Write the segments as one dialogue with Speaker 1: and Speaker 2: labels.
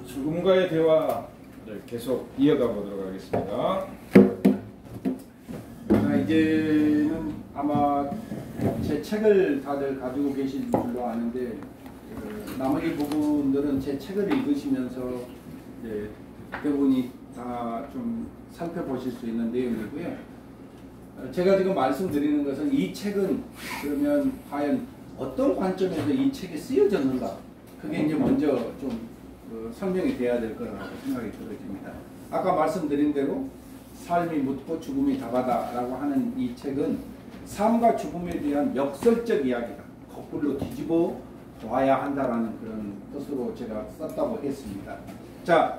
Speaker 1: 죽음과의 대화를 계속 이어가 보도록 하겠습니다.
Speaker 2: 이제는 아마 제 책을 다들 가지고 계신 줄로 아는데 나머지 부분들은 제 책을 읽으시면서 대부분이 다 좀 살펴보실 수 있는 내용이고요. 제가 지금 말씀드리는 것은 이 책은 그러면 과연 어떤 관점에서 이 책이 쓰여졌는가, 그게 이제 먼저 좀 설명이 돼야 될 거라고 생각이 들어집니다. 아까 말씀드린 대로 삶이 묻고 죽음이 답하다라고 하는 이 책은 삶과 죽음에 대한 역설적 이야기다, 거꾸로 뒤집어 봐야 한다라는 그런 뜻으로 제가 썼다고 했습니다. 자,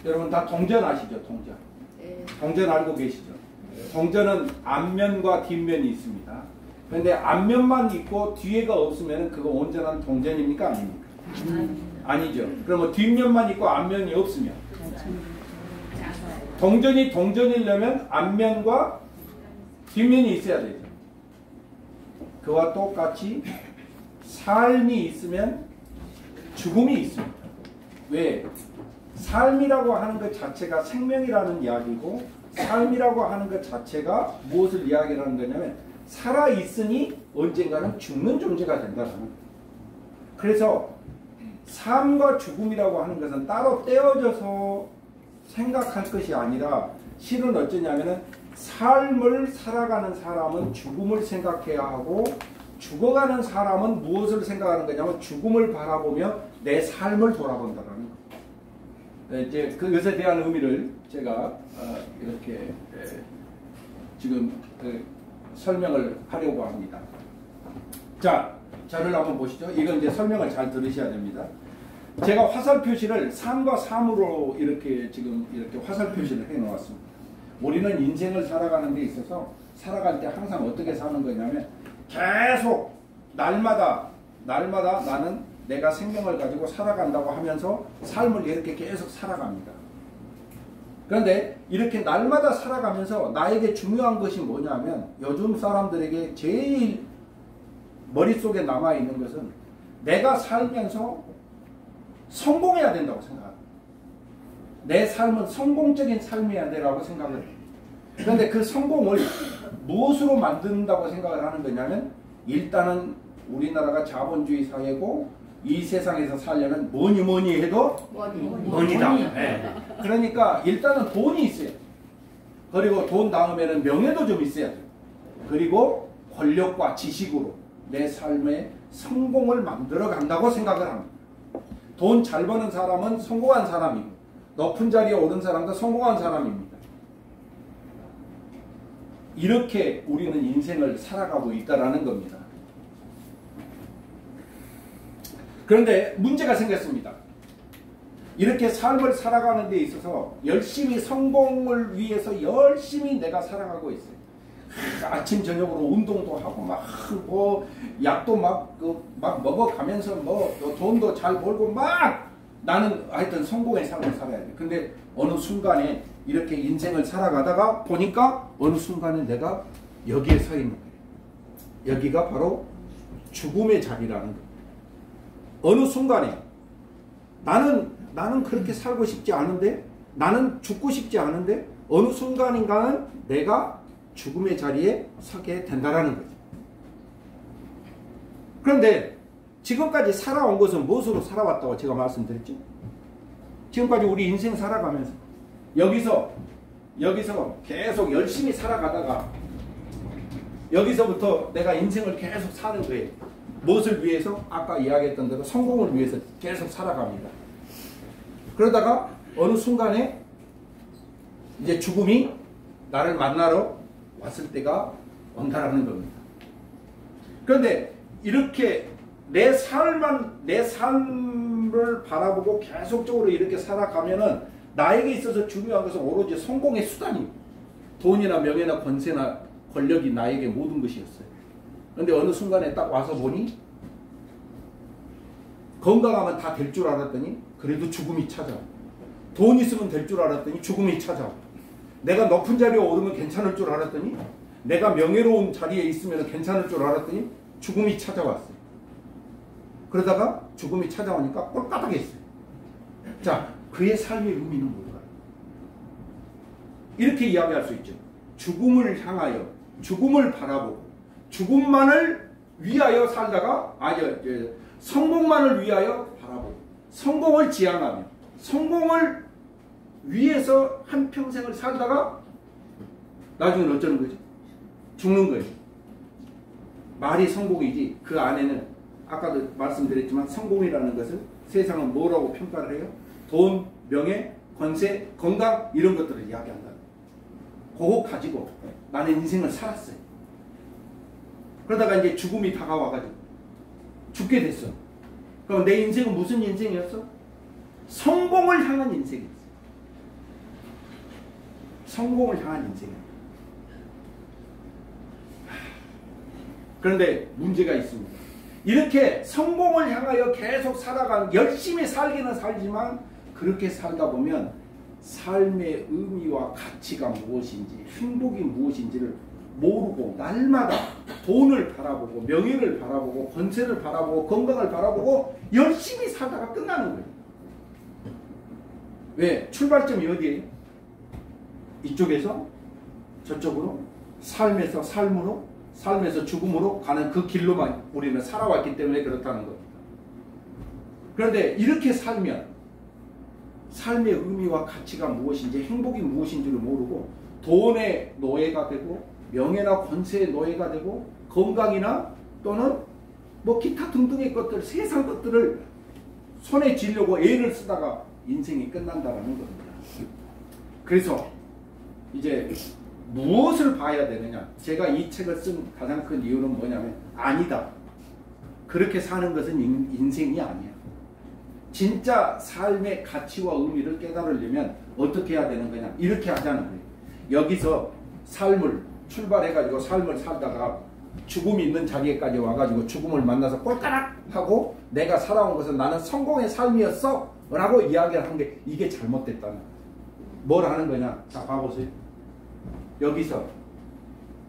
Speaker 2: 여러분 다 동전 아시죠? 동전. 동전 알고 계시죠? 동전은 앞면과 뒷면이 있습니다. 그런데 앞면만 있고 뒤에가 없으면 그거 온전한 동전입니까? 아닙니까? 아니죠. 그러면 뒷면만 있고 앞면이 없으면, 동전이 동전이려면 앞면과 뒷면이 있어야 되죠. 그와 똑같이 삶이 있으면 죽음이 있습니다. 왜? 삶이라고 하는 것 자체가 생명이라는 이야기고, 삶이라고 하는 것 자체가 무엇을 이야기하는 거냐면 살아있으니 언젠가는 죽는 존재가 된다는 거예요. 그래서 삶과 죽음이라고 하는 것은 따로 떼어져서 생각할 것이 아니라, 실은 어쩌냐면은 삶을 살아가는 사람은 죽음을 생각해야 하고, 죽어가는 사람은 무엇을 생각하는 거냐면 죽음을 바라보며 내 삶을 돌아본다는 거예요. 이제 그것에 대한 의미를 제가 이렇게 지금 설명을 하려고 합니다. 자, 저를 한번 보시죠. 이건 이제 설명을 잘 들으셔야 됩니다. 제가 화살 표시를 산과 삶으로 이렇게 지금 이렇게 화살 표시를 해 놓았습니다. 우리는 인생을 살아가는 데 있어서 살아갈 때 항상 어떻게 사는 거냐면 계속 날마다 나는 내가 생명을 가지고 살아간다고 하면서 삶을 이렇게 계속 살아갑니다. 그런데 이렇게 날마다 살아가면서 나에게 중요한 것이 뭐냐면 요즘 사람들에게 제일 머릿속에 남아있는 것은 내가 살면서 성공해야 된다고 생각합니다. 내 삶은 성공적인 삶이어야 된다고 생각을 해요. 그런데 그 성공을 무엇으로 만든다고 생각을 하는 거냐면 일단은 우리나라가 자본주의 사회고 이 세상에서 살려면 뭐니 해도 money다. 네. 그러니까 일단은 돈이 있어요. 그리고 돈 다음에는 명예도 좀 있어야 돼요. 그리고 권력과 지식으로 내 삶의 성공을 만들어 간다고 생각을 합니다. 돈 잘 버는 사람은 성공한 사람이고 높은 자리에 오른 사람도 성공한 사람입니다. 이렇게 우리는 인생을 살아가고 있다라는 겁니다. 그런데 문제가 생겼습니다. 이렇게 삶을 살아가는 데 있어서 열심히 성공을 위해서 열심히 내가 살아가고 있어요. 아침 저녁으로 운동도 하고 막 약도 막 먹어가면서 돈도 잘 벌고 막 나는 하여튼 성공의 삶을 살아야 돼. 근데 어느 순간에 이렇게 인생을 살아가다가 보니까 어느 순간에 내가 여기에 서 있는 거예요. 여기가 바로 죽음의 자리라는 거예요. 어느 순간에 나는 그렇게 살고 싶지 않은데, 나는 죽고 싶지 않은데 어느 순간인가는 내가 죽음의 자리에 서게 된다라는 거죠. 그런데 지금까지 살아온 것은 무엇으로 살아왔다고 제가 말씀드렸죠? 지금까지 우리 인생 살아가면서 여기서 계속 열심히 살아가다가 여기서부터 내가 인생을 계속 사는 거예요. 무엇을 위해서? 아까 이야기했던 대로 성공을 위해서 계속 살아갑니다. 그러다가 어느 순간에 이제 죽음이 나를 만나러 왔을 때가 온다라는 겁니다. 그런데 이렇게 내 삶을 바라보고 계속적으로 이렇게 살아가면은 나에게 있어서 중요한 것은 오로지 성공의 수단입니다. 돈이나 명예나 권세나 권력이 나에게 모든 것이었어요. 그런데 어느 순간에 딱 와서 보니 건강하면 다 될 줄 알았더니 그래도 죽음이 찾아와. 돈 있으면 될 줄 알았더니 죽음이 찾아와. 내가 높은 자리에 오르면 괜찮을 줄 알았더니, 내가 명예로운 자리에 있으면 괜찮을 줄 알았더니 죽음이 찾아왔어요. 그러다가 죽음이 찾아오니까 꼴까닥 했어요. 자, 그의 삶의 의미는 뭘까요? 이렇게 이야기할 수 있죠. 죽음을 향하여, 죽음을 바라보고 죽음만을 위하여 살다가 성공만을 위하여 바라보고 성공을 지향하며 성공을 위해서 한평생을 살다가 나중에 어쩌는 거죠? 죽는 거예요. 말이 성공이지 그 안에는 아까도 말씀드렸지만 성공이라는 것을 세상은 뭐라고 평가를 해요? 돈, 명예, 권세, 건강 이런 것들을 이야기한다. 그거 가지고 나는 인생을 살았어요. 그러다가 이제 죽음이 다가와가지고 죽게 됐어. 그럼 내 인생은 무슨 인생이었어? 성공을 향한 인생이었어. 성공을 향한 인생이었어. 그런데 문제가 있습니다. 이렇게 성공을 향하여 계속 살아가는, 열심히 살기는 살지만 그렇게 살다 보면 삶의 의미와 가치가 무엇인지, 행복이 무엇인지를 모르고 날마다 돈을 바라보고 명예를 바라보고 권세를 바라보고 건강을 바라보고 열심히 살다가 끝나는 거예요. 왜? 출발점이 어디예요? 이쪽에서 저쪽으로, 삶에서 삶으로, 삶에서 죽음으로 가는 그 길로만 우리는 살아왔기 때문에 그렇다는 겁니다. 그런데 이렇게 살면 삶의 의미와 가치가 무엇인지, 행복이 무엇인지를 모르고 돈의 노예가 되고 명예나 권세의 노예가 되고 건강이나 또는 뭐 기타 등등의 것들, 세상 것들을 손에 쥐려고 애를 쓰다가 인생이 끝난다는 겁니다. 그래서 이제 무엇을 봐야 되느냐? 제가 이 책을 쓴 가장 큰 이유는 뭐냐면, 아니다, 그렇게 사는 것은 인생이 아니야. 진짜 삶의 가치와 의미를 깨달으려면 어떻게 해야 되는 거냐? 이렇게 하자는 거예요. 여기서 삶을 출발해가지고 삶을 살다가 죽음이 있는 자리에까지 와가지고 죽음을 만나서 꼴까락 하고 내가 살아온 것은 나는 성공의 삶이었어 라고 이야기를 한 게 이게 잘못됐다는 거예요. 뭘 하는 거냐? 자, 봐보세요. 여기서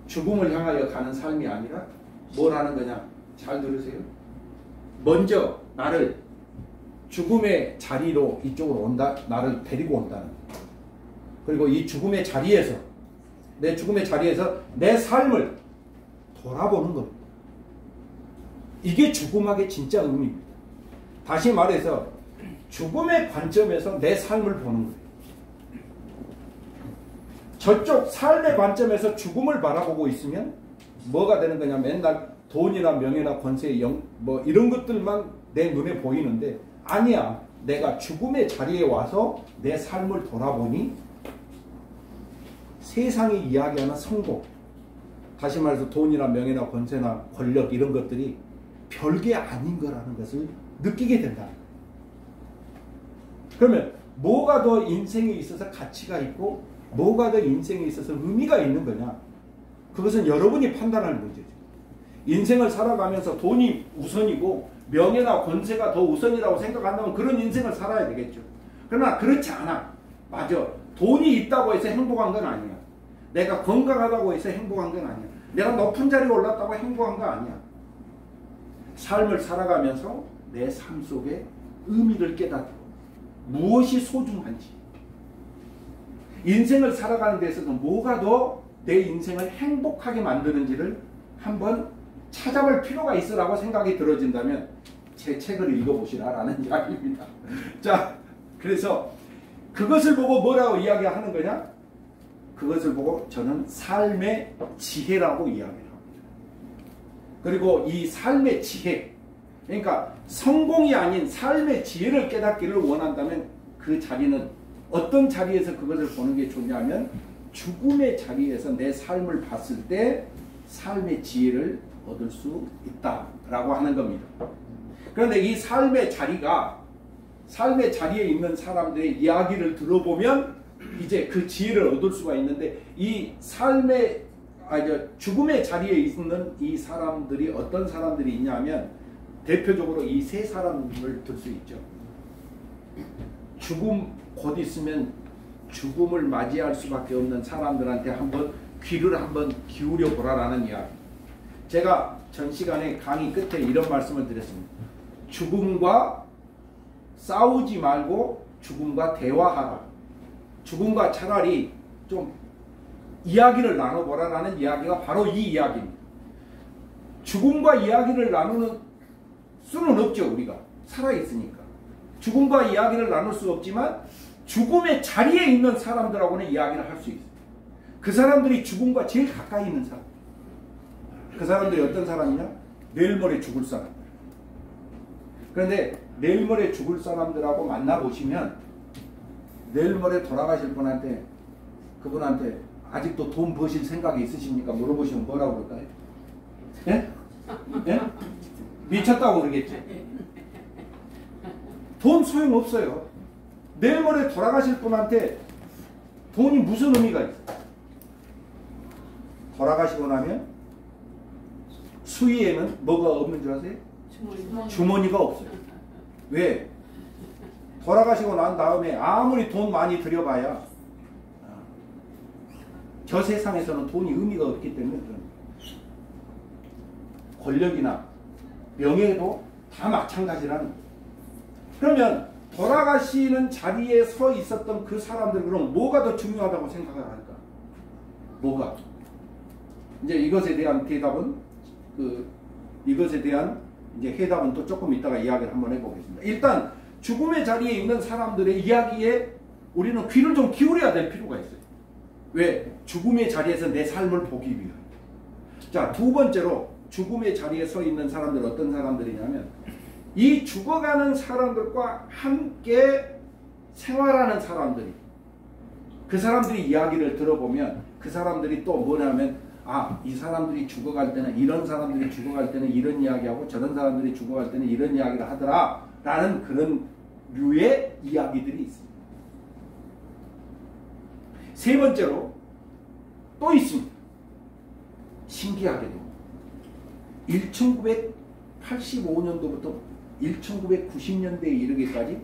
Speaker 2: 죽음을 향하여 가는 삶이 아니라 뭘 하는 거냐? 잘 들으세요. 먼저 나를 죽음의 자리로 이쪽으로 온다, 나를 데리고 온다는 거예요. 그리고 이 죽음의 자리에서, 내 죽음의 자리에서 내 삶을 돌아보는 겁니다. 이게 죽음학의 진짜 의미입니다. 다시 말해서 죽음의 관점에서 내 삶을 보는 거예요. 저쪽 삶의 관점에서 죽음을 바라보고 있으면 뭐가 되는 거냐? 맨날 돈이나 명예나 권세, 뭐 이런 것들만 내 눈에 보이는데 아니야. 내가 죽음의 자리에 와서 내 삶을 돌아보니 세상이 이야기하는 성공, 다시 말해서 돈이나 명예나 권세나 권력 이런 것들이 별게 아닌 거라는 것을 느끼게 된다. 그러면 뭐가 더 인생에 있어서 가치가 있고 뭐가 더 인생에 있어서 의미가 있는 거냐? 그것은 여러분이 판단할 문제죠. 인생을 살아가면서 돈이 우선이고 명예나 권세가 더 우선이라고 생각한다면 그런 인생을 살아야 되겠죠. 그러나 그렇지 않아. 맞아. 돈이 있다고 해서 행복한 건 아니야. 내가 건강하다고 해서 행복한 건 아니야. 내가 높은 자리에 올랐다고 행복한 거 아니야. 삶을 살아가면서 내 삶 속에 의미를 깨닫고 무엇이 소중한지, 인생을 살아가는 데 있어서 뭐가 더 내 인생을 행복하게 만드는지를 한번 찾아볼 필요가 있으라고 생각이 들어진다면 제 책을 읽어보시라라는 이야기입니다. 자, 그래서 그것을 보고 뭐라고 이야기하는 거냐? 그것을 보고 저는 삶의 지혜라고 이야기를 합니다. 그리고 이 삶의 지혜, 그러니까 성공이 아닌 삶의 지혜를 깨닫기를 원한다면 그 자리는 어떤 자리에서 그것을 보는 게 좋냐면 죽음의 자리에서 내 삶을 봤을 때 삶의 지혜를 얻을 수 있다라고 하는 겁니다. 그런데 이 삶의 자리가, 삶의 자리에 있는 사람들의 이야기를 들어보면 이제 그 지혜를 얻을 수가 있는데, 이 삶의 죽음의 자리에 있는 이 사람들이 어떤 사람들이 있냐면 대표적으로 이 세 사람을 들 수 있죠. 죽음 곧 있으면 죽음을 맞이할 수밖에 없는 사람들한테 한번 귀를 한번 기울여 보라라는 이야기. 제가 전 시간에 강의 끝에 이런 말씀을 드렸습니다. 죽음과 싸우지 말고 죽음과 대화하라. 죽음과 차라리 좀 이야기를 나눠보라라는 이야기가 바로 이 이야기입니다. 죽음과 이야기를 나누는 수는 없죠. 우리가 살아있으니까. 죽음과 이야기를 나눌 수 없지만 죽음의 자리에 있는 사람들하고는 이야기를 할 수 있어요. 그 사람들이 죽음과 제일 가까이 있는 사람. 그 사람들이 어떤 사람이냐? 내일 모레 죽을 사람. 그런데 내일 모레 죽을 사람들하고 만나보시면 내일 모레 돌아가실 분한테, 그분한테 아직도 돈 버실 생각이 있으십니까? 물어보시면 뭐라고 그럴까요? 예? 예? 미쳤다고 그러겠죠. 돈 소용없어요. 내일 모레 돌아가실 분한테 돈이 무슨 의미가 있어요? 돌아가시고 나면 수위에는 뭐가 없는 줄 아세요? 주머니가 없어요. 왜? 돌아가시고 난 다음에 아무리 돈 많이 들여봐야 저 세상에서는 돈이 의미가 없기 때문에 권력이나 명예도 다 마찬가지라는 거예요. 그러면 돌아가시는 자리에 서 있었던 그 사람들, 그럼 뭐가 더 중요하다고 생각을 할까? 뭐가? 이제 이것에 대한 대답은 이것에 대한 이제 해답은 또 조금 이따가 이야기를 한번 해보겠습니다. 일단 죽음의 자리에 있는 사람들의 이야기에 우리는 귀를 좀 기울여야 될 필요가 있어요. 왜? 죽음의 자리에서 내 삶을 보기 위해. 자, 두 번째로 죽음의 자리에 서 있는 사람들 어떤 사람들이냐면 이 죽어가는 사람들과 함께 생활하는 사람들이, 그 사람들이 이야기를 들어보면 그 사람들이 또 뭐냐면 이 사람들이 죽어갈 때는 이런 사람들이 죽어갈 때는 이런 이야기하고 저런 사람들이 죽어갈 때는 이런 이야기를 하더라 라는 그런 류의 이야기들이 있습니다. 세 번째로 또 있습니다. 신기하게도 1985년도부터 1990년대에 이르기까지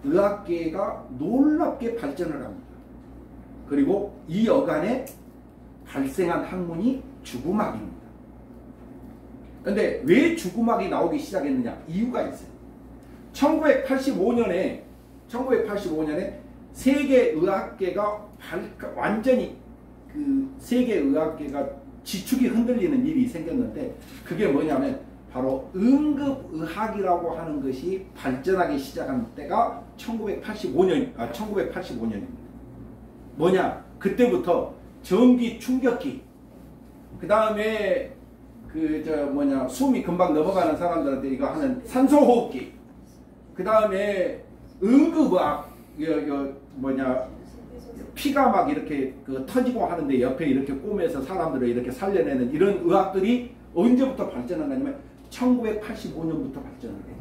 Speaker 2: 의학계가 놀랍게 발전을 합니다. 그리고 이 여간에 발생한 학문이 주구막입니다. 그런데 왜 주구막이 나오기 시작했느냐? 이유가 있어요. 1985년에 세계의학계가 완전히 그 세계의학계가 지축이 흔들리는 일이 생겼는데, 그게 뭐냐면 바로 응급의학이라고 하는 것이 발전하기 시작한 때가 1985년입니다. 뭐냐? 그때부터 전기 충격기, 그 다음에 숨이 금방 넘어가는 사람들한테 이거 하는 산소호흡기, 그 다음에 응급의학, 피가 막 이렇게 터지고 하는데 옆에 이렇게 꼬매서 사람들을 이렇게 살려내는 이런 의학들이 언제부터 발전한 거냐면 1985년부터 발전을 해요.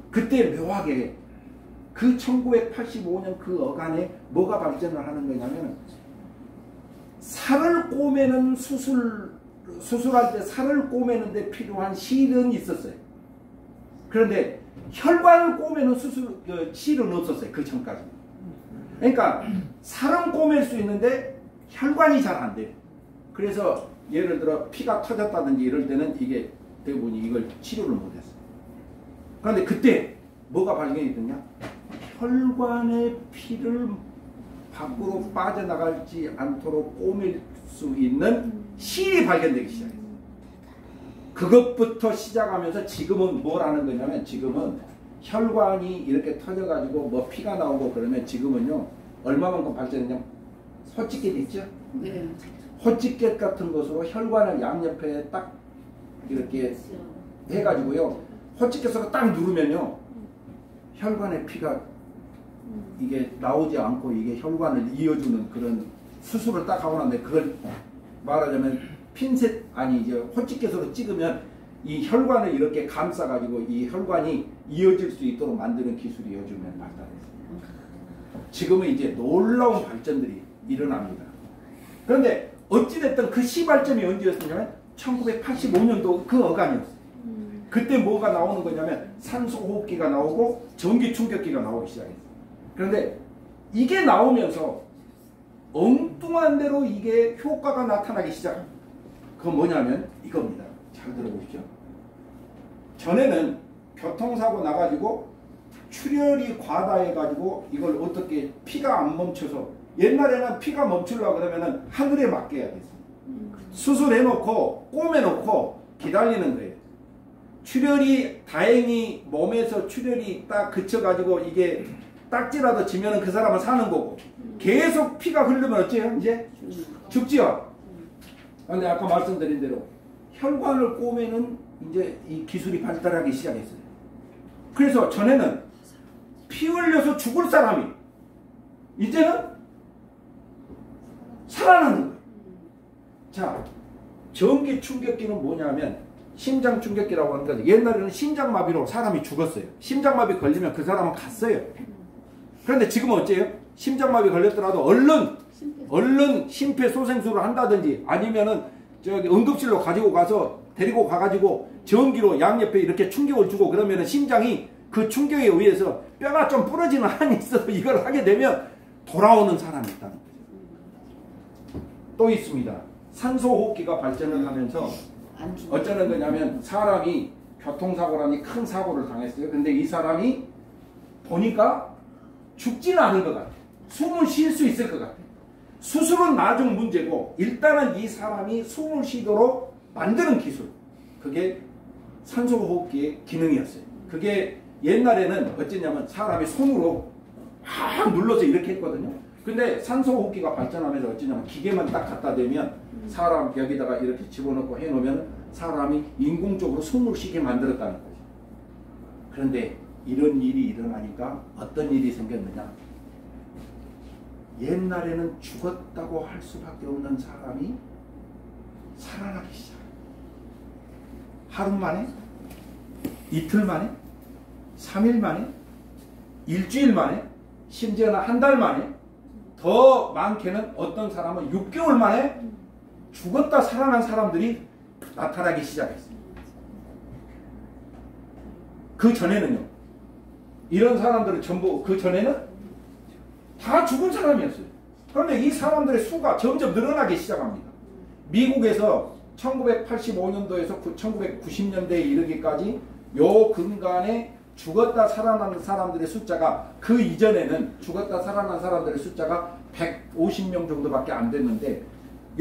Speaker 2: 그때 묘하게 그 1985년 그 어간에 뭐가 발전을 하는 거냐면, 살을 꼬매는 수술할 때 살을 꼬매는데 필요한 실은 있었어요. 그런데 혈관을 꼬매는 실은 없었어요. 그 전까지. 그러니까 살은 꼬맬 수 있는데 혈관이 잘 안 돼요. 그래서 예를 들어 피가 터졌다든지 이럴 때는 이게 대부분이 이걸 치료를 못했어요. 그런데 그때 뭐가 발견이 됐냐? 혈관의 피를 밖으로 빠져나가지 않도록 꼬맬 수 있는 실이 발견되기 시작했어요. 그것부터 시작하면서 지금은 뭘 하는 거냐면, 지금은 혈관이 이렇게 터져가지고 뭐 피가 나오고 그러면 지금은요, 얼마만큼 발전했냐면, 호치켓 있죠?
Speaker 3: 네.
Speaker 2: 호치켓 같은 것으로 혈관을 양옆에 딱 이렇게 해가지고요, 호치켓으로 딱 누르면요, 혈관의 피가 이게 나오지 않고 이게 혈관을 이어주는 그런 수술을 딱 하고 나는데, 그걸 말하자면 핀셋, 아니 이제 호치켓으로 찍으면 이 혈관을 이렇게 감싸가지고 이 혈관이 이어질 수 있도록 만드는 기술이 요즘에 발달했습니다. 지금은 이제 놀라운 발전들이 일어납니다. 그런데 어찌됐든 그 시발점이 언제였냐면 1985년도 그 어간이었어요. 그때 뭐가 나오는 거냐면 산소호흡기가 나오고 전기충격기가 나오기 시작했어요. 그런데 이게 나오면서 엉뚱한 대로 이게 효과가 나타나기 시작합니다. 그건 뭐냐면 이겁니다. 잘 들어보십시오. 전에는 교통사고 나가지고 출혈이 과다해가지고 이걸 어떻게 피가 안 멈춰서, 옛날에는 피가 멈추려고 그러면은 하늘에 맡겨야 됐어요. 수술해놓고 꼬매놓고 기다리는 거예요. 출혈이 다행히 몸에서 출혈이 딱 그쳐가지고 이게 딱지라도 지면은 그 사람은 사는 거고, 계속 피가 흐르면 어째요? 이제 죽지요. 근데 아까 말씀드린 대로 혈관을 꼬매는 이제 이 기술이 발달하기 시작했어요. 그래서 전에는 피 흘려서 죽을 사람이 이제는 살아나는 거예요. 자, 전기 충격기는 뭐냐면 심장 충격기라고 하는 거죠. 옛날에는 심장마비로 사람이 죽었어요. 심장마비 걸리면 그 사람은 갔어요. 그런데 지금은 어째요? 심장마비 걸렸더라도 얼른 심폐소생술을 한다든지 아니면은 저기 응급실로 가지고 가서 데리고 가가지고 전기로 양옆에 이렇게 충격을 주고, 그러면은 심장이 그 충격에 의해서 뼈가 좀 부러지는 한이 있어도 이걸 하게 되면 돌아오는 사람이 있다는 거죠. 또 있습니다. 산소호흡기가 발전을 하면서 어쩌는 거냐면, 사람이 교통사고라니 큰 사고를 당했어요. 근데 이 사람이 보니까 죽지는 않은 것 같아요. 숨을 쉴 수 있을 것 같아요. 수술은 나중 문제고 일단은 이 사람이 숨을 쉬도록 만드는 기술, 그게 산소호흡기의 기능이었어요. 그게 옛날에는 어쨌냐면 사람이 손으로 확 눌러서 이렇게 했거든요. 근데 산소호흡기가 발전하면서 어쩌냐면 기계만 딱 갖다 대면 사람 여기다가 이렇게 집어넣고 해놓으면 사람이 인공적으로 숨을 쉬게 만들었다는 거죠. 그런데 이런 일이 일어나니까 어떤 일이 생겼느냐? 옛날에는 죽었다고 할 수밖에 없는 사람이 살아나기 시작해요. 하루 만에? 이틀 만에? 3일 만에, 일주일 만에, 심지어는 한 달 만에, 더 많게는 어떤 사람은 6개월 만에 죽었다 살아난 사람들이 나타나기 시작했어요. 그 전에는요. 이런 사람들은 전부 그 전에는 다 죽은 사람이었어요. 그런데 이 사람들의 수가 점점 늘어나기 시작합니다. 미국에서 1985년도에서 1990년대에 이르기까지 요 근간에 죽었다 살아난 사람들의 숫자가 그 이전에는 죽었다 살아난 사람들의 숫자가 150명 정도밖에 안 됐는데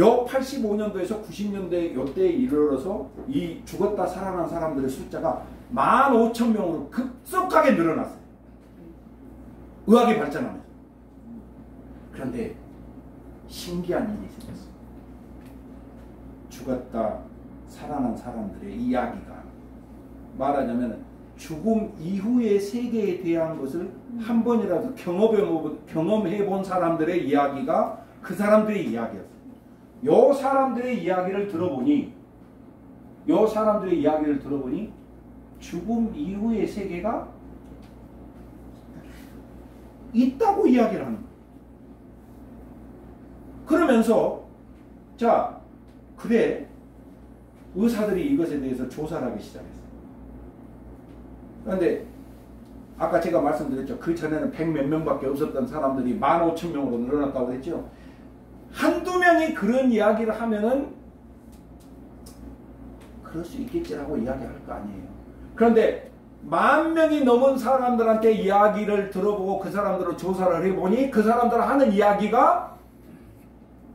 Speaker 2: 요 85년도에서 90년대 요때에 이르러서 이 죽었다 살아난 사람들의 숫자가 15,000명으로 급속하게 늘어났어요. 의학이 발전하면서. 그런데 신기한 일이 생겼어요. 죽었다 살아난 사람들의 이야기가 말하자면 죽음 이후의 세계에 대한 것을 한 번이라도 경험해 본 사람들의 이야기가 그 사람들의 이야기였어요. 요 사람들의 이야기를 들어보니 죽음 이후의 세계가 있다고 이야기를 하는 거예요. 그러면서 자 그래 의사들이 이것에 대해서 조사를 하기 시작했어요. 그런데 아까 제가 말씀드렸죠. 그 전에는 100몇 명밖에 없었던 사람들이 15,000명으로 늘어났다고 그랬죠. 한두 명이 그런 이야기를 하면은 그럴 수 있겠지라고 이야기할 거 아니에요. 그런데 10,000명이 넘은 사람들한테 이야기를 들어보고 그 사람들을 조사를 해보니 그 사람들 하는 이야기가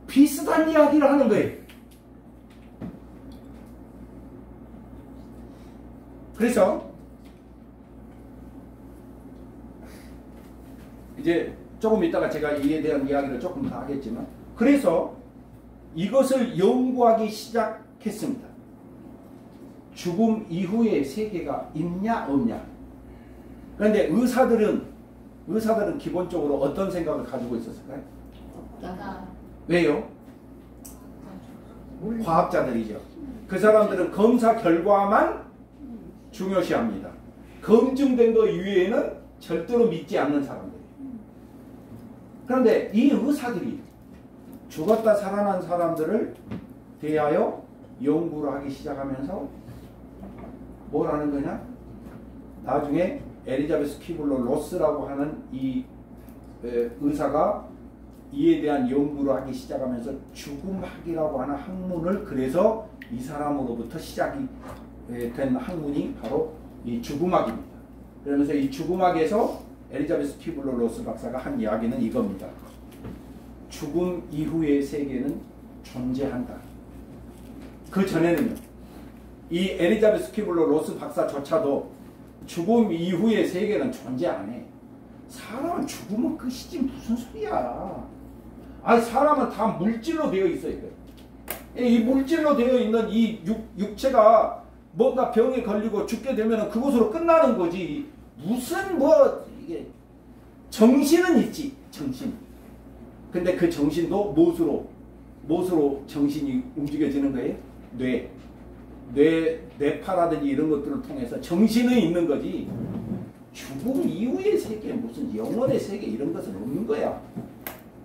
Speaker 2: 비슷한 이야기를 하는 거예요. 그래서 이제 조금 있다가 제가 이에 대한 이야기를 조금 더 하겠지만 그래서 이것을 연구하기 시작했습니다. 죽음 이후의 세계가 있냐 없냐. 그런데 의사들은 기본적으로 어떤 생각을 가지고 있었을까요?
Speaker 3: 없다.
Speaker 2: 왜요? 과학자들이죠. 그 사람들은 검사 결과만 중요시합니다. 검증된 것 이외에는 절대로 믿지 않는 사람들이에요. 그런데 이 의사들이 죽었다 살아난 사람들을 대하여 연구를 하기 시작하면서 뭘 하는 거냐? 나중에 엘리자베스 퀴블러 로스라고 하는 이 의사가 이에 대한 연구를 하기 시작하면서 죽음학이라고 하는 학문을 그래서 이 사람으로부터 시작이 된 학문이 바로 이 죽음학입니다. 그러면서 이 죽음학에서 엘리자베스 퀴블러 로스 박사가 한 이야기는 이겁니다. 죽음 이후의 세계는 존재한다. 그 전에는요. 이 엘리자베스 퀴블러 로스 박사조차도 죽음 이후의 세계는 존재 안 해. 사람은 죽으면 끝이지 무슨 소리야. 아니 사람은 다 물질로 되어 있어요. 이 물질로 되어 있는 이 육체가 뭔가 병에 걸리고 죽게 되면 그것으로 끝나는 거지. 무슨 뭐 이게 정신은 있지. 정신. 근데 그 정신도 무엇으로 정신이 움직여지는 거예요? 뇌파라든지 이런 것들을 통해서 정신은 있는 거지. 죽음 이후의 세계, 무슨 영혼의 세계 이런 것은 없는 거야.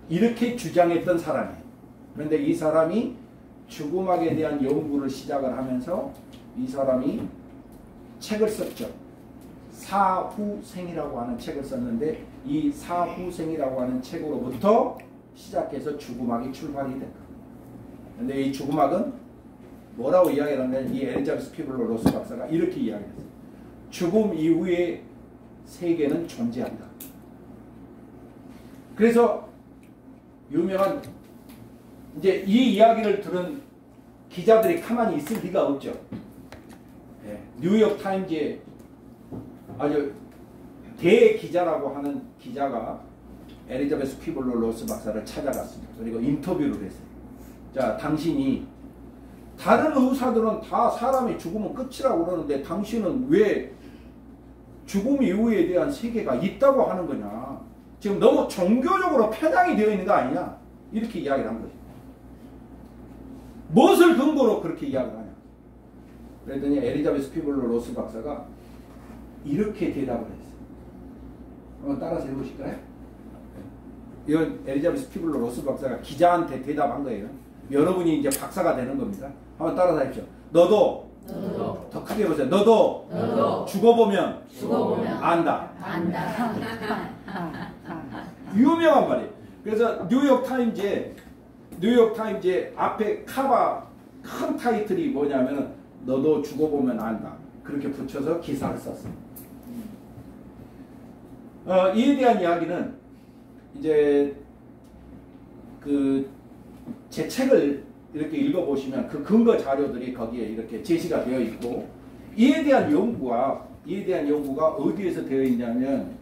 Speaker 2: 이렇게 주장했던 사람이에요. 그런데 이 사람이 죽음학에 대한 연구를 시작을 하면서 이 사람이 책을 썼죠. 사후생이라고 하는 책을 썼는데 이 사후생이라고 하는 책으로부터 시작해서 죽음학이 출발이 된 겁니다. 그런데 이 죽음학은 뭐라고 이야기를 하냐면 이 엘리자베스 퀴블러 로스 박사가 이렇게 이야기했어요. 죽음 이후의 세계는 존재한다. 그래서 유명한 이제 이 이야기를 들은 기자들이 가만히 있을 리가 없죠. 네. 뉴욕 타임즈에 아주 대기자라고 하는 기자가 엘리자베스 퀴블러 로스 박사를 찾아갔습니다. 그리고 인터뷰를 했어요. 자, 당신이 다른 의사들은 다 사람이 죽으면 끝이라고 그러는데 당신은 왜 죽음 이후에 대한 세계가 있다고 하는 거냐. 지금 너무 종교적으로 편향이 되어 있는 거 아니냐. 이렇게 이야기를 한 거죠. 무엇을 근거로 그렇게 이야기를 하냐. 그랬더니 엘리자베스 퀴블러 로스 박사가 이렇게 대답을 했어요. 한번 따라서 해보실까요? 이건 엘리자베스 피블러 로스 박사가 기자한테 대답한 거예요. 여러분이 이제 박사가 되는 겁니다. 한번 따라서 하십시오. 너도 더 크게 보세요. 너도 죽어보면 안다. 유명한 말이에요. 그래서 뉴욕 타임즈에 앞에 카바 큰 타이틀이 뭐냐면은 너도 죽어보면 안다. 그렇게 붙여서 기사를 썼어요. 이에 대한 이야기는 이제 제 책을 이렇게 읽어보시면 그 근거 자료들이 거기에 이렇게 제시가 되어 있고, 이에 대한 연구가 어디에서 되어 있냐면,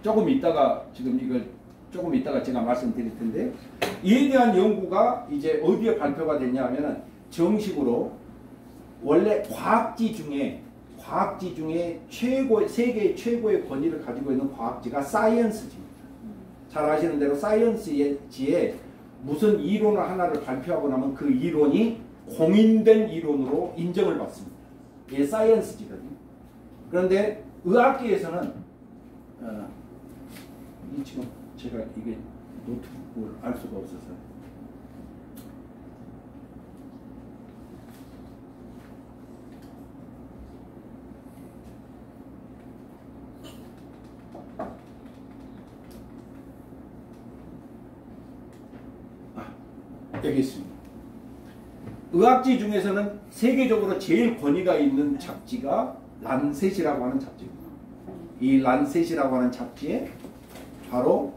Speaker 2: 조금 이따가 제가 말씀드릴 텐데, 이에 대한 연구가 이제 어디에 발표가 됐냐면은 정식으로 원래 과학지 중에 세계 최고의 권위를 가지고 있는 과학지가 사이언스지입니다. 잘 아시는 대로 사이언스지에 무슨 이론을 하나를 발표하고 나면 그 이론이 공인된 이론으로 인정을 받습니다. 이게 사이언스지거든요. 그런데 의학계에서는 지금 제가 이게 노트북을 알 수가 없어서 여기 있습니다. 의학지 중에서는 세계적으로 제일 권위가 있는 잡지가 란셋이라고 하는 잡지입니다. 이 란셋이라고 하는 잡지에 바로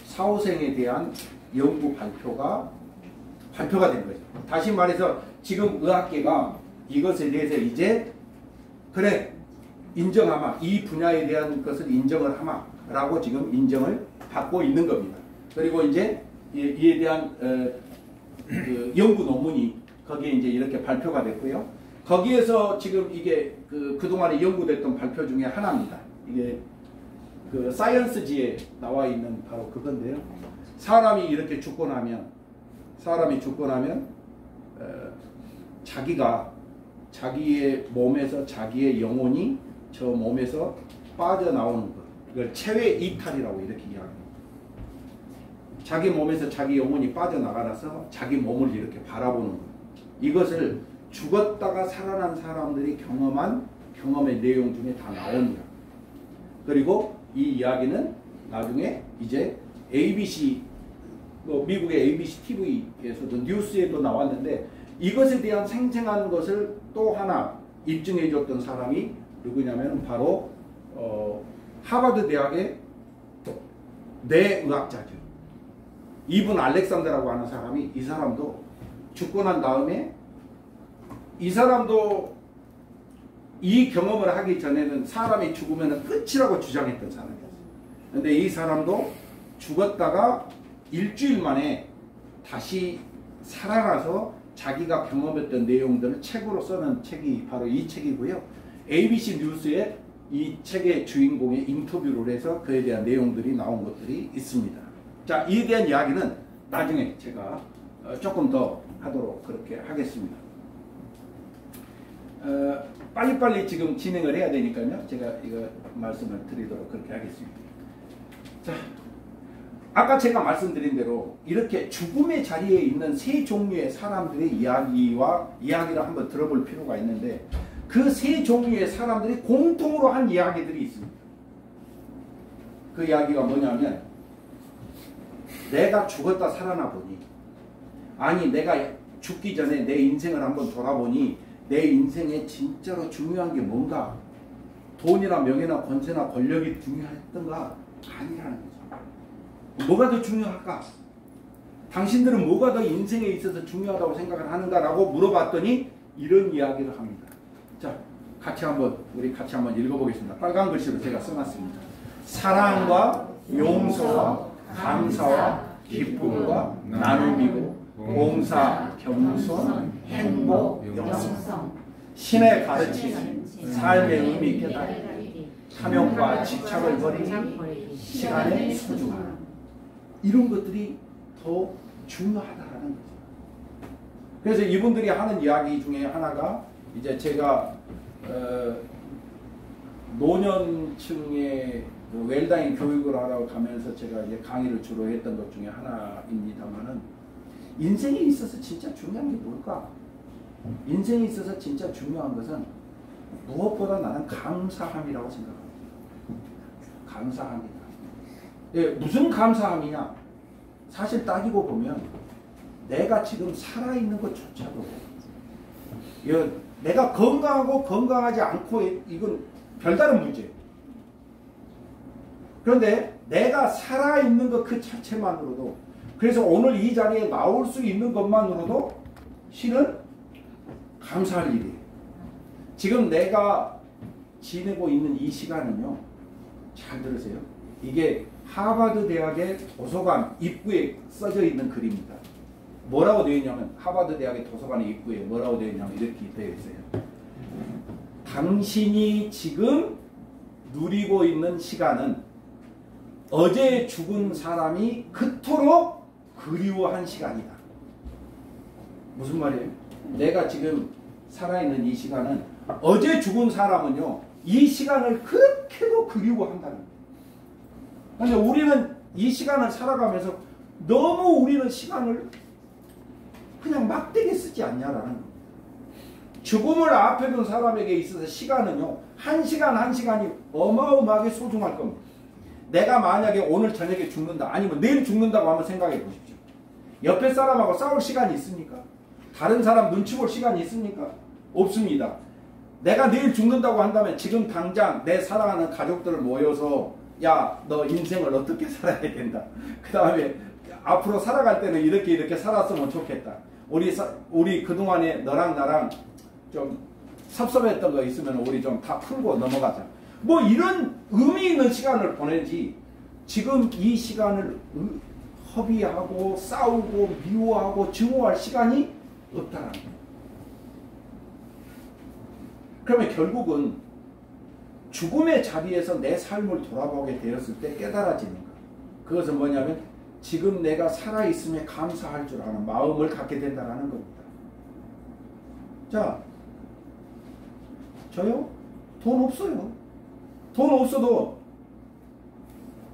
Speaker 2: 사후생에 대한 연구 발표가 된 거죠. 다시 말해서 지금 의학계가 이것에 대해서 이제 그래 인정하마, 이 분야에 대한 것을 인정을 하마 라고 지금 인정을 받고 있는 겁니다. 그리고 이제 이에 대한 그 연구 논문이 거기에 이제 이렇게 발표가 됐고요. 거기에서 지금 이게 그동안에 연구됐던 발표 중에 하나입니다. 이게 그 사이언스지에 나와 있는 바로 그건데요. 사람이 죽고 나면 자기가 자기의 몸에서 자기의 영혼이 저 몸에서 빠져나오는 것, 이걸 체외 이탈이라고 이렇게 이야기합니다. 자기 몸에서 자기 영혼이 빠져나가서 자기 몸을 이렇게 바라보는 것, 이것을 죽었다가 살아난 사람들이 경험의 내용 중에 다 나옵니다. 그리고 이 이야기는 나중에 이제 ABC, 미국의 ABC TV에서도 뉴스에도 나왔는데, 이것에 대한 생생한 것을 또 하나 입증해 줬던 사람이 누구냐면 바로 하버드 대학의 뇌의학자죠. 이분 알렉산더라고 하는 사람이, 이 사람도 죽고 난 다음에 이 사람도 이 경험을 하기 전에는 사람이 죽으면 끝이라고 주장했던 사람이었어요. 근데 이 사람도 죽었다가 일주일 만에 다시 살아나서 자기가 경험했던 내용들을 책으로 써는 책이 바로 이 책이고요. ABC 뉴스에 이 책의 주인공의 인터뷰를 해서 그에 대한 내용들이 나온 것들이 있습니다. 자, 이에 대한 이야기는 나중에 제가 조금 더 하도록 그렇게 하겠습니다. 빨리빨리 지금 진행을 해야 되니까요. 제가 이거 말씀을 드리도록 그렇게 하겠습니다. 자, 아까 제가 말씀드린 대로 이렇게 죽음의 자리에 있는 세 종류의 사람들의 이야기를 한번 들어볼 필요가 있는데, 그 세 종류의 사람들이 공통으로 한 이야기들이 있습니다. 그 이야기가 뭐냐면, 내가 죽었다 살아나 보니, 아니 내가 죽기 전에 내 인생을 한번 돌아보니 내 인생에 진짜로 중요한 게 뭔가, 돈이나 명예나 권세나 권력이 중요했던가? 아니라는 거죠. 뭐가 더 중요할까? 당신들은 뭐가 더 인생에 있어서 중요하다고 생각을 하는가? 라고 물어봤더니 이런 이야기를 합니다. 자, 우리 같이 한번 읽어보겠습니다. 빨간 글씨로 제가 써놨습니다. 사랑과 용서와 감사와 기쁨과 나눔이고, 봉사, 겸손, 행복, 영성, 신의 가르침, 삶의 의미 깨달음, 탐욕과 집착을 버리니 시간의 소중함, 이런 것들이 더 중요하다라는 거죠. 그래서 이분들이 하는 이야기 중에 하나가 이제 제가 노년층의 그 웰다잉 교육을 하러 가면서 제가 이제 강의를 주로 했던 것 중에 하나입니다만은 인생에 있어서 진짜 중요한 게 뭘까? 인생에 있어서 진짜 중요한 것은 무엇보다 나는 감사함이라고 생각합니다. 감사함이다. 예, 무슨 감사함이냐? 사실 따지고 보면 내가 지금 살아있는 것조차도 내가 건강하고 건강하지 않고 이건 별다른 문제예요. 그런데 내가 살아있는 것 그 자체만으로도 그래서 오늘 이 자리에 나올 수 있는 것만으로도 실은 감사할 일이에요. 지금 내가 지내고 있는 이 시간은요. 잘 들으세요. 이게 하버드 대학의 도서관 입구에 써져 있는 글입니다. 뭐라고 되어 있냐면 하버드 대학의 도서관의 입구에 뭐라고 되어 있냐면 이렇게 되어 있어요. 당신이 지금 누리고 있는 시간은 어제 죽은 사람이 그토록 그리워한 시간이다. 무슨 말이에요? 내가 지금 살아있는 이 시간은 어제 죽은 사람은요. 이 시간을 그렇게도 그리워한다는 거예요. 그런데 우리는 이 시간을 살아가면서 너무 우리는 시간을 그냥 막대게 쓰지 않냐라는 거예요. 죽음을 앞에 둔 사람에게 있어서 시간은요. 한 시간 한 시간이 어마어마하게 소중할 겁니다. 내가 만약에 오늘 저녁에 죽는다 아니면 내일 죽는다고 한번 생각해 보십시오. 옆에 사람하고 싸울 시간이 있습니까? 다른 사람 눈치 볼 시간이 있습니까? 없습니다. 내가 내일 죽는다고 한다면 지금 당장 내 사랑하는 가족들을 모여서 야, 너 인생을 어떻게 살아야 된다. 그 다음에 앞으로 살아갈 때는 이렇게 살았으면 좋겠다. 우리 그동안에 너랑 나랑 좀 섭섭했던 거 있으면 우리 좀 다 풀고 넘어가자. 뭐 이런 의미 있는 시간을 보내지 지금 이 시간을 허비하고 싸우고 미워하고 증오할 시간이 없다라는 거예요. 그러면 결국은 죽음의 자리에서 내 삶을 돌아보게 되었을 때 깨달아지는 것. 그것은 뭐냐면 지금 내가 살아있음에 감사할 줄 아는 마음을 갖게 된다는 겁니다. 자, 저요? 돈 없어요. 돈 없어도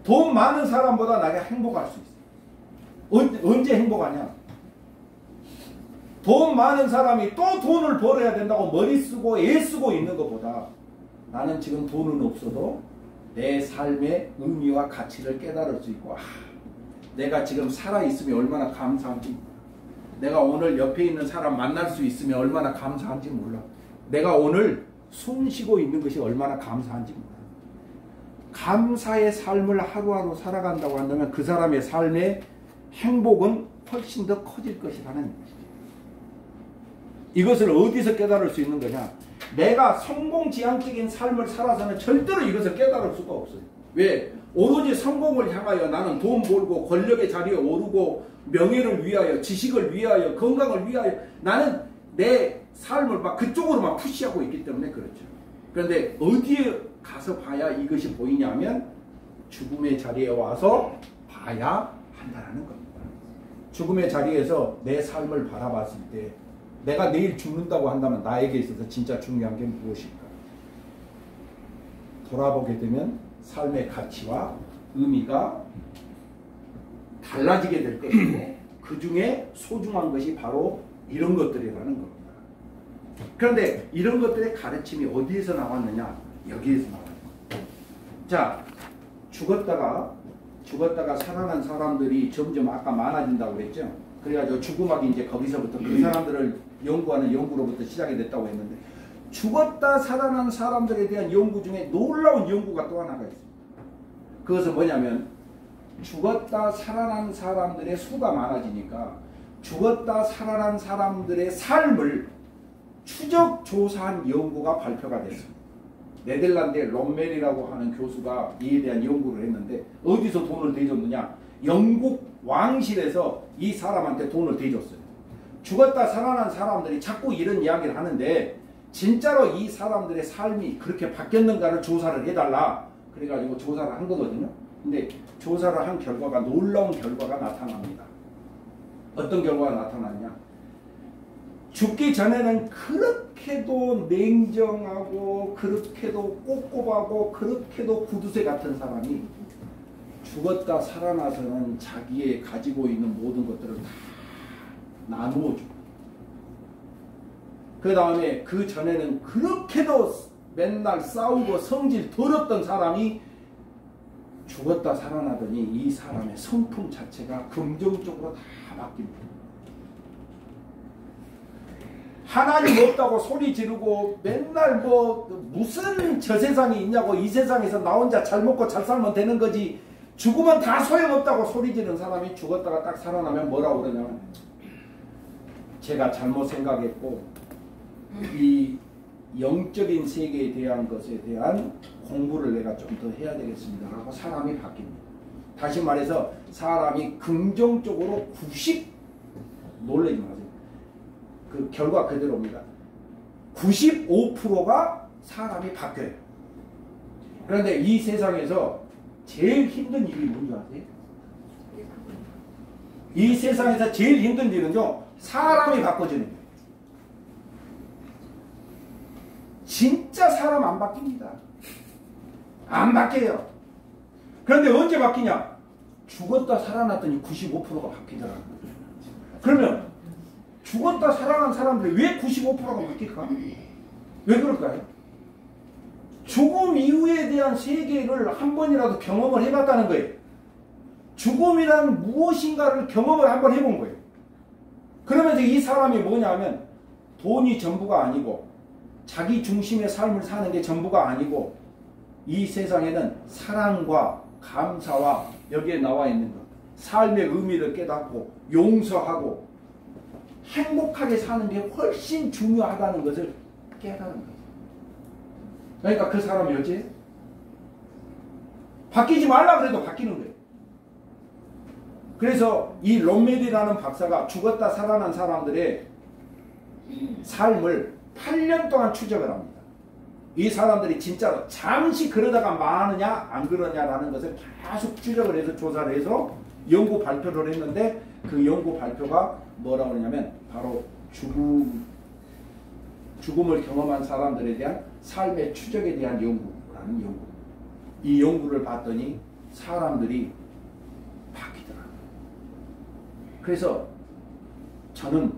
Speaker 2: 돈 많은 사람보다 나게 행복할 수 있어요. 언제 행복하냐? 돈 많은 사람이 또 돈을 벌어야 된다고 머리 쓰고 애 쓰고 있는 것보다 나는 지금 돈은 없어도 내 삶의 의미와 가치를 깨달을 수 있고 내가 지금 살아있으면 얼마나 감사한지 내가 오늘 옆에 있는 사람 만날 수 있으면 얼마나 감사한지 몰라. 내가 오늘 숨 쉬고 있는 것이 얼마나 감사한지 몰라. 감사의 삶을 하루하루 살아간다고 한다면 그 사람의 삶의 행복은 훨씬 더 커질 것이라는 것이죠. 이것을 어디서 깨달을 수 있는 거냐? 내가 성공지향적인 삶을 살아서는 절대로 이것을 깨달을 수가 없어요. 왜? 오로지 성공을 향하여 나는 돈 벌고 권력의 자리에 오르고 명예를 위하여 지식을 위하여 건강을 위하여 나는 내 삶을 막 그쪽으로만 푸시하고 있기 때문에 그렇죠. 그런데 어디에 가서 봐야 이것이 보이냐면 죽음의 자리에 와서 봐야 한다는 겁니다. 죽음의 자리에서 내 삶을 바라봤을 때 내가 내일 죽는다고 한다면 나에게 있어서 진짜 중요한 게 무엇일까? 돌아보게 되면 삶의 가치와 의미가 달라지게 될 것이고 그 중에 소중한 것이 바로 이런 것들이라는 겁니다. 그런데 이런 것들의 가르침이 어디에서 나왔느냐? 여기에서 나와요. 자, 죽었다가 살아난 사람들이 점점 아까 많아진다고 그랬죠? 그래가지고 죽음학이 이제 거기서부터 그 사람들을 연구하는 연구로부터 시작이 됐다고 했는데 죽었다 살아난 사람들에 대한 연구 중에 놀라운 연구가 또 하나가 있습니다. 그것은 뭐냐면 죽었다 살아난 사람들의 수가 많아지니까 죽었다 살아난 사람들의 삶을 추적 조사한 연구가 발표가 됐습니다. 네덜란드의 롬멜이라고 하는 교수가 이에 대한 연구를 했는데 어디서 돈을 대줬느냐? 영국 왕실에서 이 사람한테 돈을 대줬어요. 죽었다 살아난 사람들이 자꾸 이런 이야기를 하는데 진짜로 이 사람들의 삶이 그렇게 바뀌었는가를 조사를 해달라. 그래가지고 조사를 한 거거든요. 근데 조사를 한 결과가 놀라운 결과가 나타납니다. 어떤 결과가 나타났냐? 죽기 전에는 그렇게도 냉정하고 그렇게도 꼼꼼하고 그렇게도 구두쇠 같은 사람이 죽었다 살아나서는 자기의 가지고 있는 모든 것들을 다 나누어 주고, 그 다음에 그 전에는 그렇게도 맨날 싸우고 성질 더럽던 사람이 죽었다 살아나더니 이 사람의 성품 자체가 긍정적으로 다 바뀝니다. 하나님 없다고 소리 지르고 맨날 뭐 무슨 저 세상이 있냐고, 이 세상에서 나 혼자 잘 먹고 잘 살면 되는 거지, 죽으면 다 소용없다고 소리 지르는 사람이 죽었다가 딱 살아나면 뭐라고 그러냐면, 제가 잘못 생각했고 이 영적인 세계에 대한 것에 대한 공부를 내가 좀 더 해야 되겠습니다 하고 사람이 바뀝니다. 다시 말해서 사람이 긍정적으로 90, 놀라지 마세요. 그 결과 그대로입니다. 95%가 사람이 바뀌어요. 그런데 이 세상에서 제일 힘든 일이 뭔지 아세요? 이 세상에서 제일 힘든 일은요, 사람이 바꿔지는 거예요. 진짜 사람 안 바뀝니다. 안 바뀌어요. 그런데 언제 바뀌냐? 죽었다 살아났더니 95%가 바뀌더라고요. 그러면 죽었다 살아난 사람들이 왜 95%가 바뀔까? 왜 그럴까요? 죽음 이후에 대한 세계를 한 번이라도 경험을 해봤다는 거예요. 죽음이란 무엇인가를 경험을 한번 해본 거예요. 그러면서 이 사람이 뭐냐면 돈이 전부가 아니고 자기 중심의 삶을 사는 게 전부가 아니고 이 세상에는 사랑과 감사와 여기에 나와 있는 것, 삶의 의미를 깨닫고 용서하고 행복하게 사는 게 훨씬 중요하다는 것을 깨달은 거죠. 그러니까 그 사람이 어째 바뀌지 말라 그래도 바뀌는 거예요. 그래서 이 롬멜이라는 박사가 죽었다 살아난 사람들의 삶을 8년 동안 추적을 합니다. 이 사람들이 진짜로 잠시 그러다가 망하느냐 안 그러냐라는 것을 계속 추적을 해서 조사를 해서 연구 발표를 했는데, 그 연구 발표가 뭐라고 하냐면 바로 죽음을 경험한 사람들에 대한 삶의 추적에 대한 연구라는 연구. 이 연구를 봤더니 사람들이 바뀌더라고요. 그래서 저는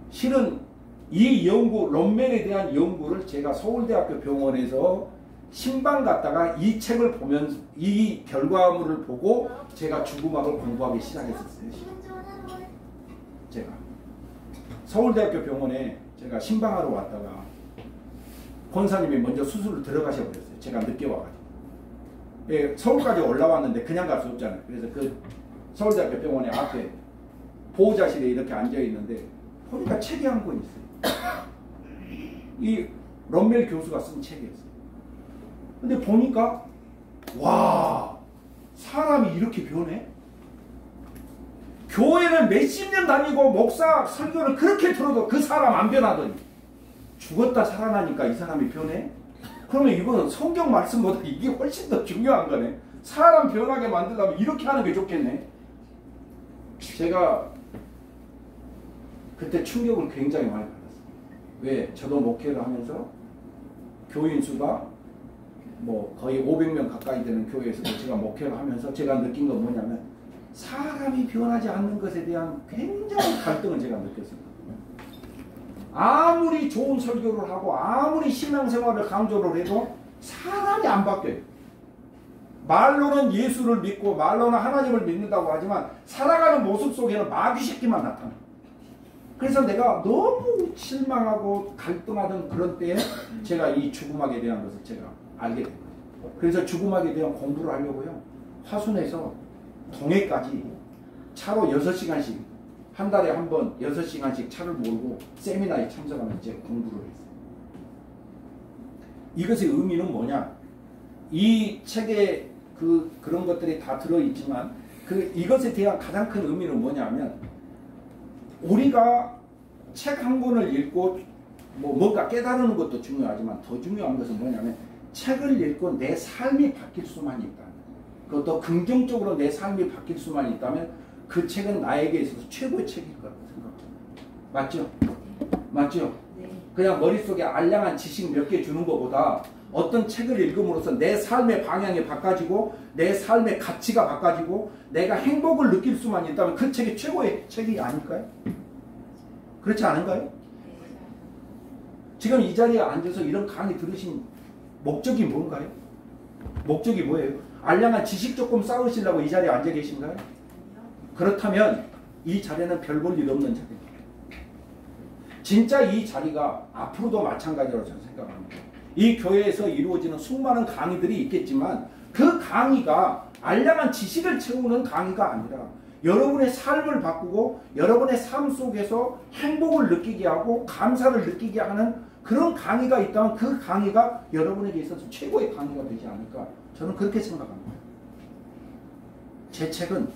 Speaker 2: 실은 이 연구, 롬멜에 대한 연구를 제가 서울대학교 병원에서 신방 갔다가 이 책을 보면서 이 결과물을 보고 제가 죽음학을 공부하기 시작했었어요. 제가 서울대학교 병원에 제가 신방하러 왔다가 권사님이 먼저 수술을 들어가셔 버렸어요. 제가 늦게 와가지고. 예, 서울까지 올라왔는데 그냥 갈 수 없잖아요. 그래서 그 서울대학교 병원에 앞에 보호자실에 이렇게 앉아 있는데 보니까 책이 한 권 있어요. 이 롬멜 교수가 쓴 책이었어요. 근데 보니까 와, 사람이 이렇게 변해? 교회를 몇십 년 다니고 목사 설교를 그렇게 들어도 그 사람 안 변하더니 죽었다 살아나니까 이 사람이 변해? 그러면 이거는 성경 말씀보다 이게 훨씬 더 중요한 거네. 사람 변하게 만들려면 이렇게 하는 게 좋겠네. 제가 그때 충격을 굉장히 많이 받았어요. 왜? 저도 목회를 하면서 교인 수가 뭐 거의 500명 가까이 되는 교회에서도 제가 목회를 하면서 제가 느낀 건 뭐냐면 사람이 변하지 않는 것에 대한 굉장한 갈등을 제가 느꼈습니다. 아무리 좋은 설교를 하고 아무리 신앙생활을 강조를 해도 사람이 안 바뀌어요. 말로는 예수를 믿고 말로는 하나님을 믿는다고 하지만 살아가는 모습 속에는 마귀 새끼만 나타나요. 그래서 내가 너무 실망하고 갈등하던 그런 때에 제가 이 죽음학에 대한 것을 제가 알게 된 거예요. 그래서 죽음학에 대한 공부를 하려고요, 화순에서 동해까지 차로 6시간씩 한 달에 한 번 6시간씩 차를 몰고 세미나에 참석하면서 제가 공부를 했어요. 이것의 의미는 뭐냐? 이 책에 그런 것들이 다 들어있지만 이것에 대한 가장 큰 의미는 뭐냐면, 우리가 책 한 권을 읽고 뭔가 깨달는 것도 중요하지만 더 중요한 것은 뭐냐면 책을 읽고 내 삶이 바뀔 수만 있다면, 그것도 긍정적으로 내 삶이 바뀔 수만 있다면 그 책은 나에게 있어서 최고의 책일 거라고 생각합니다. 맞죠? 맞죠?
Speaker 3: 네.
Speaker 2: 그냥 머릿속에 알량한 지식 몇 개 주는 것보다 어떤 책을 읽음으로써 내 삶의 방향이 바꿔지고 내 삶의 가치가 바꿔지고 내가 행복을 느낄 수만 있다면 그 책이 최고의 책이 아닐까요? 그렇지 않은가요? 지금 이 자리에 앉아서 이런 강의 들으신 목적이 뭔가요? 목적이 뭐예요? 알량한 지식 조금 쌓으시려고 이 자리에 앉아 계신가요? 그렇다면 이 자리는 별 볼 일 없는 자리입니다. 진짜 이 자리가 앞으로도 마찬가지라고 저는 생각합니다. 이 교회에서 이루어지는 수많은 강의들이 있겠지만 그 강의가 알량한 지식을 채우는 강의가 아니라 여러분의 삶을 바꾸고 여러분의 삶 속에서 행복을 느끼게 하고 감사를 느끼게 하는 그런 강의가 있다면 그 강의가 여러분에게 있어서 최고의 강의가 되지 않을까 저는 그렇게 생각합니다. 제 책은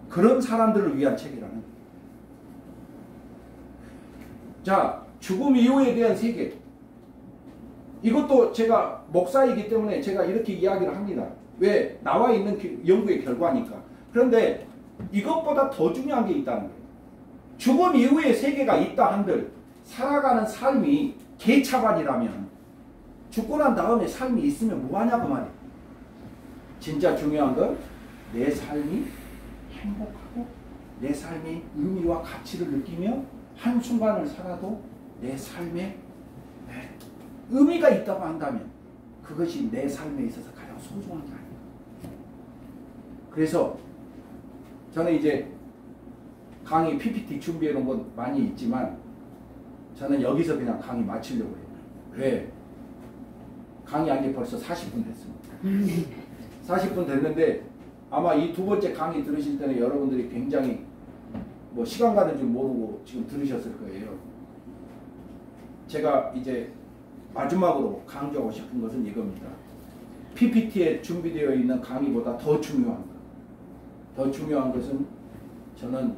Speaker 2: 그런 사람들을 위한 책이라는. 자, 죽음 이후에 대한 세계. 이것도 제가 목사이기 때문에 제가 이렇게 이야기를 합니다. 왜? 나와 있는 연구의 결과니까. 그런데 이것보다 더 중요한 게 있다는 거예요. 죽음 이후의 세계가 있다 한들 살아가는 삶이 개차반이라면 죽고 난 다음에 삶이 있으면 뭐하냐 그 말이에요. 진짜 중요한 건 내 삶이 행복하고 내 삶이 의미와 가치를 느끼며 한순간을 살아도 내 삶에 의미가 있다고 한다면 그것이 내 삶에 있어서 가장 소중한 게 아닌가. 그래서 저는 이제 강의 PPT 준비해 놓은 건 많이 있지만 저는 여기서 그냥 강의 마치려고 해요. 왜? 강의한 게 벌써 40분 됐습니다. 40분 됐는데 아마 이 두 번째 강의 들으실 때는 여러분들이 굉장히 뭐 시간 가는 줄 모르고 지금 들으셨을 거예요. 제가 이제 마지막으로 강조하고 싶은 것은 이겁니다. PPT에 준비되어 있는 강의보다 더 중요한 것. 더 중요한 것은 저는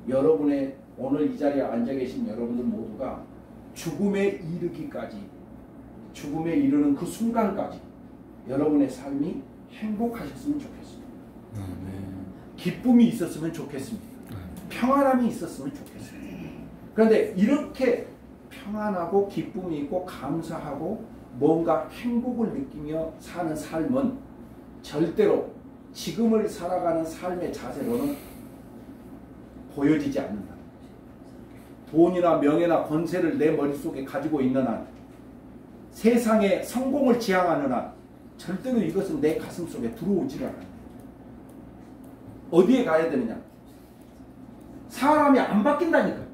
Speaker 2: 여러분의 오늘 이 자리에 앉아 계신 여러분들 모두가 죽음에 이르기까지 죽음에 이르는 그 순간까지 여러분의 삶이 행복하셨으면 좋겠습니다. 기쁨이 있었으면 좋겠습니다. 평안함이 있었으면 좋겠습니다. 그런데 이렇게 평안하고 기쁨이 있고 감사하고 뭔가 행복을 느끼며 사는 삶은 절대로 지금을 살아가는 삶의 자세로는 보여지지 않는다. 돈이나 명예나 권세를 내 머릿속에 가지고 있는 한 세상의 성공을 지향하는 한 절대로 이것은 내 가슴 속에 들어오지가 않아요. 어디에 가야 되느냐? 사람이 안 바뀐다니까요.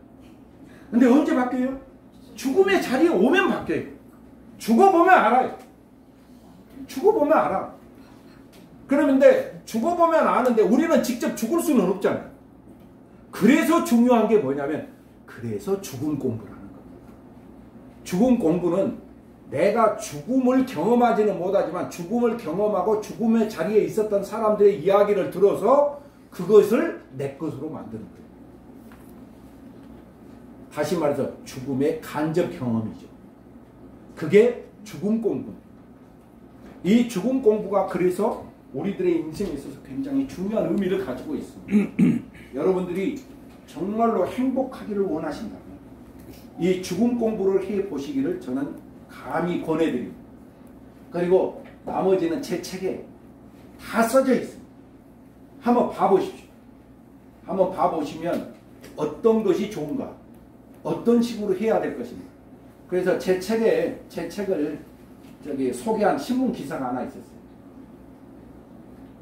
Speaker 2: 근데 언제 바뀌어요? 죽음의 자리에 오면 바뀌어요. 죽어보면 알아요. 죽어보면 알아. 그런데 죽어보면 아는데 우리는 직접 죽을 수는 없잖아요. 그래서 중요한 게 뭐냐면 그래서 죽음 공부라는 겁니다. 죽음 공부는 내가 죽음을 경험하지는 못하지만 죽음을 경험하고 죽음의 자리에 있었던 사람들의 이야기를 들어서 그것을 내 것으로 만드는 거예요. 다시 말해서 죽음의 간접 경험이죠. 그게 죽음 공부. 이 죽음 공부가 그래서 우리들의 인생에 있어서 굉장히 중요한 의미를 가지고 있습니다. 여러분들이 정말로 행복하기를 원하신다면 이 죽음 공부를 해보시기를 저는 감히 권해드립니다. 그리고 나머지는 제 책에 다 써져 있습니다. 한번 봐보십시오. 한번 봐보시면 어떤 것이 좋은가, 어떤 식으로 해야 될 것인가. 그래서 제 책을 소개한 신문 기사가 하나 있었어요.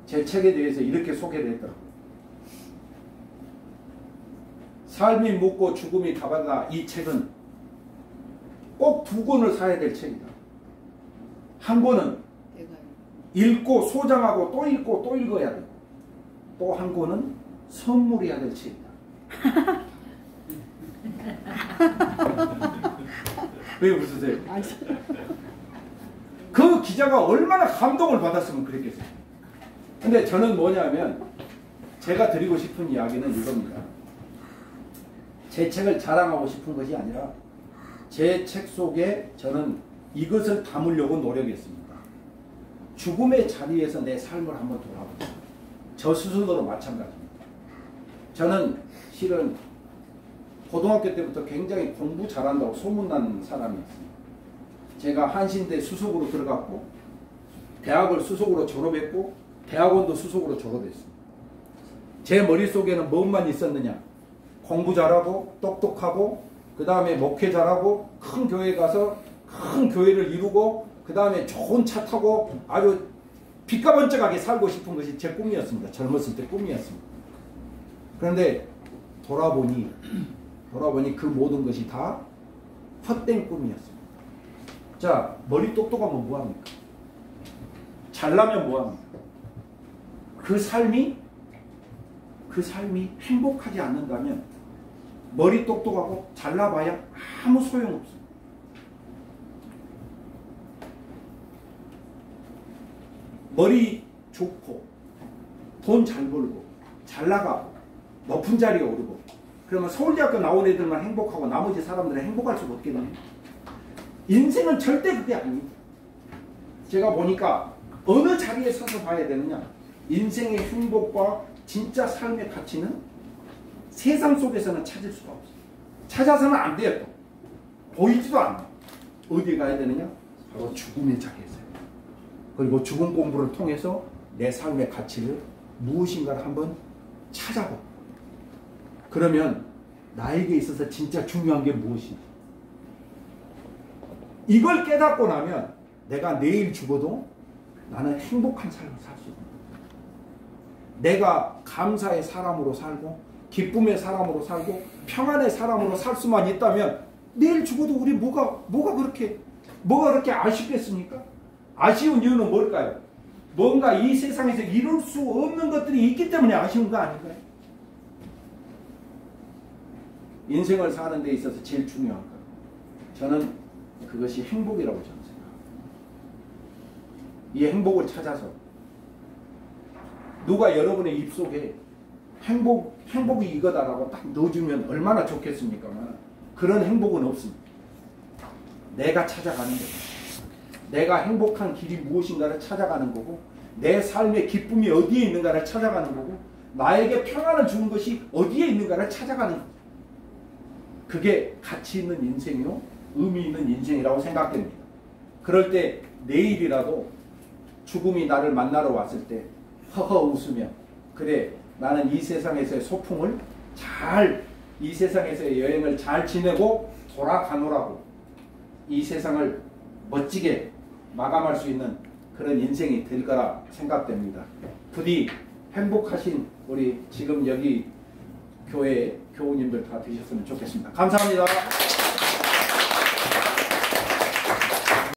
Speaker 2: 제 책에 대해서 이렇게 소개를 했더라고요. 삶이 묻고 죽음이 답한다. 이 책은 꼭 두 권을 사야 될 책이다. 한 권은 읽고 소장하고 또 읽고 또 읽어야 되고 또 한 권은 선물해야 될 책이다. 왜 웃으세요? 그 기자가 얼마나 감동을 받았으면 그랬겠어요. 근데 저는 뭐냐면 제가 드리고 싶은 이야기는 이겁니다. 제 책을 자랑하고 싶은 것이 아니라 제 책 속에 저는 이것을 담으려고 노력했습니다. 죽음의 자리에서 내 삶을 한번 돌아보자. 저 스스로도 마찬가지입니다. 저는 실은 고등학교 때부터 굉장히 공부 잘한다고 소문난 사람이었습니다. 제가 한신대 수석으로 들어갔고 대학을 수석으로 졸업했고 대학원도 수석으로 졸업했습니다. 제 머릿속에는 뭐만 있었느냐? 공부 잘하고 똑똑하고 그 다음에 목회 잘하고 큰 교회 가서 큰 교회를 이루고 그 다음에 좋은 차 타고 아주 빛가번쩍하게 살고 싶은 것이 제 꿈이었습니다. 젊었을 때 꿈이었습니다. 그런데 돌아보니 그 모든 것이 다 헛된 꿈이었습니다. 자, 머리 똑똑하면 뭐합니까? 잘나면 뭐합니까? 그 삶이 행복하지 않는다면 머리 똑똑하고 잘나봐야 아무 소용없습니다. 머리 좋고 돈 잘 벌고 잘 나가고 높은 자리에 오르고 그러면 서울대학교 나온 애들만 행복하고 나머지 사람들은 행복할 수가 없겠네요. 인생은 절대 그게 아닙니다. 제가 보니까 어느 자리에 서서 봐야 되느냐, 인생의 행복과 진짜 삶의 가치는 세상 속에서는 찾을 수가 없어요. 찾아서는 안 돼요. 보이지도 않아요. 어디에 가야 되느냐? 바로 죽음의 자리에서요. 그리고 죽음 공부를 통해서 내 삶의 가치를 무엇인가를 한번 찾아보. 그러면 나에게 있어서 진짜 중요한 게 무엇인지 이걸 깨닫고 나면 내가 내일 죽어도 나는 행복한 삶을 살 수 있는 거예요. 내가 감사의 사람으로 살고 기쁨의 사람으로 살고 평안의 사람으로 살 수만 있다면 내일 죽어도 우리 뭐가 그렇게 아쉽겠습니까? 아쉬운 이유는 뭘까요? 뭔가 이 세상에서 이룰 수 없는 것들이 있기 때문에 아쉬운 거 아닌가요? 인생을 사는 데 있어서 제일 중요한 것, 저는 그것이 행복이라고 저는 생각합니다. 이 행복을 찾아서 누가 여러분의 입속에 행복이 이거다라고 딱 넣어주면 얼마나 좋겠습니까만 그런 행복은 없습니다. 내가 찾아가는 거예요. 내가 행복한 길이 무엇인가를 찾아가는 거고 내 삶의 기쁨이 어디에 있는가를 찾아가는 거고 나에게 평안을 주는 것이 어디에 있는가를 찾아가는 거예요. 그게 가치 있는 인생이요 의미 있는 인생이라고 생각됩니다. 그럴 때 내일이라도 죽음이 나를 만나러 왔을 때 허허 웃으며 그래 나는 이 세상에서의 소풍을 이 세상에서의 여행을 잘 지내고 돌아가노라고 이 세상을 멋지게 마감할 수 있는 그런 인생이 될 거라 생각됩니다. 부디 행복하신 우리 지금 여기 교회 교우님들 다 되셨으면 좋겠습니다. 감사합니다.